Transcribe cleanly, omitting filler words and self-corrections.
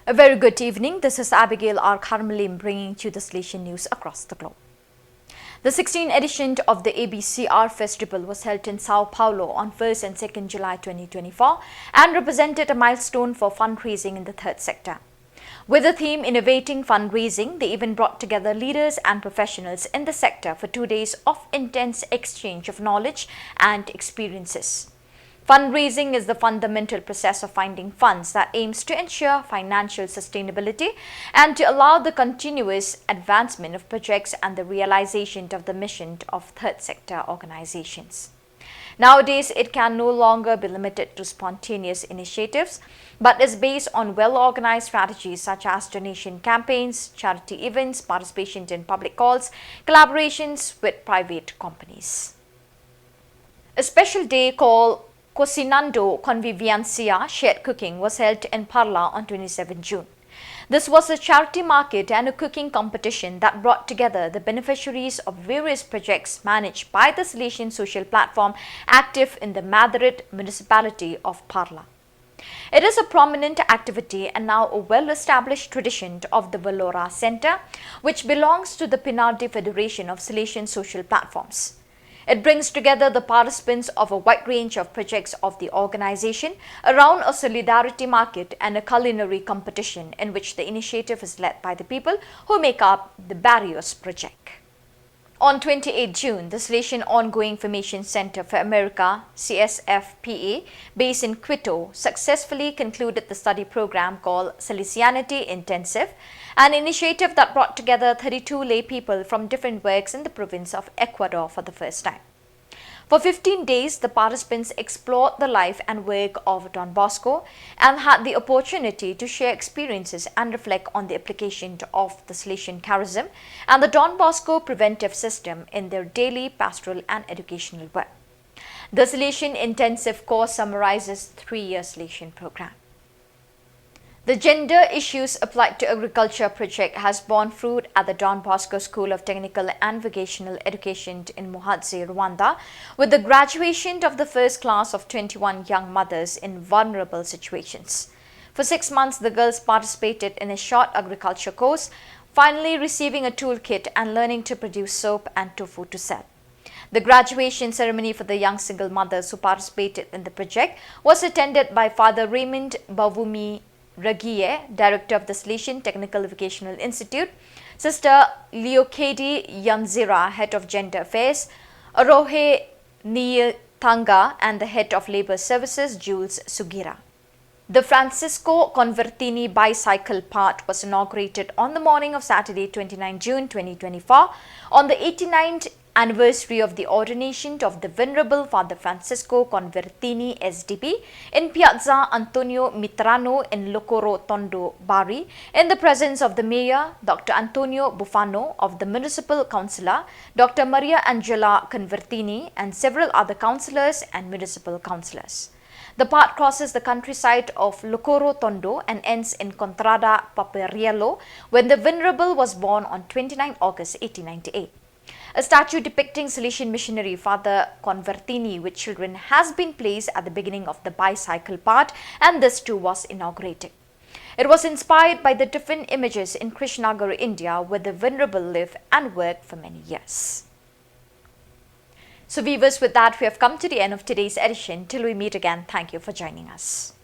A very good evening. This is Abigail R. Carmelim bringing you the Salesian news across the globe. The 16th edition of the ABCR Festival was held in Sao Paulo on 1st and 2nd July 2024 and represented a milestone for fundraising in the third sector. With the theme Innovating Fundraising, the event brought together leaders and professionals in the sector for 2 days of intense exchange of knowledge and experiences. Fundraising is the fundamental process of finding funds that aims to ensure financial sustainability and to allow the continuous advancement of projects and the realization of the mission of third sector organizations. Nowadays, it can no longer be limited to spontaneous initiatives, but is based on well-organized strategies such as donation campaigns, charity events, participation in public calls, collaborations with private companies. A special day called Cocinando Convivencia shared cooking was held in Parla on 27 June. This was a charity market and a cooking competition that brought together the beneficiaries of various projects managed by the Salesian social platform active in the Madrid municipality of Parla. It is a prominent activity and now a well-established tradition of the Valora Center, which belongs to the Pinardi Federation of Salesian Social Platforms. It brings together the participants of a wide range of projects of the organization around a solidarity market and a culinary competition in which the initiative is led by the people who make up the Barrios project. On 28 June, the Salesian Ongoing Information Center for America, CSFPA, based in Quito, successfully concluded the study program called Salesian Intensive, an initiative that brought together 32 lay people from different works in the province of Ecuador for the first time. For 15 days, the participants explored the life and work of Don Bosco and had the opportunity to share experiences and reflect on the application of the Salesian charism and the Don Bosco preventive system in their daily pastoral and educational work. The Salesian Intensive course summarizes 3-year Salesian program. The Gender Issues Applied to Agriculture project has borne fruit at the Don Bosco School of Technical and Vocational Education in Muhadzi, Rwanda, with the graduation of the first class of 21 young mothers in vulnerable situations. For 6 months, the girls participated in a short agriculture course, finally receiving a toolkit and learning to produce soap and tofu to sell. The graduation ceremony for the young single mothers who participated in the project was attended by Father Raymond Bavumi Ragie, Director of the Salesian Technical Vocational Institute, Sister Leokedi Yanzira, Head of Gender Affairs, Arohe Niyatanga, and the Head of Labor Services, Jules Sugira. The Francisco Convertini bicycle path was inaugurated on the morning of Saturday, 29 June 2024, on the 89th anniversary of the ordination of the Venerable Father Francisco Convertini SDP in Piazza Antonio Mitrano in Locoro Tondo, Bari, in the presence of the Mayor, Dr. Antonio Bufano, of the Municipal Councillor, Dr. Maria Angela Convertini, and several other councillors and municipal councillors. The path crosses the countryside of Locoro Tondo and ends in Contrada Paperiello, when the Venerable was born on 29 August 1898. A statue depicting Salesian missionary Father Convertini with children has been placed at the beginning of the bicycle path, and this too was inaugurated. It was inspired by the different images in Krishnagara, India, where the Venerable lived and worked for many years. So viewers, with that we have come to the end of today's edition. Till we meet again, thank you for joining us.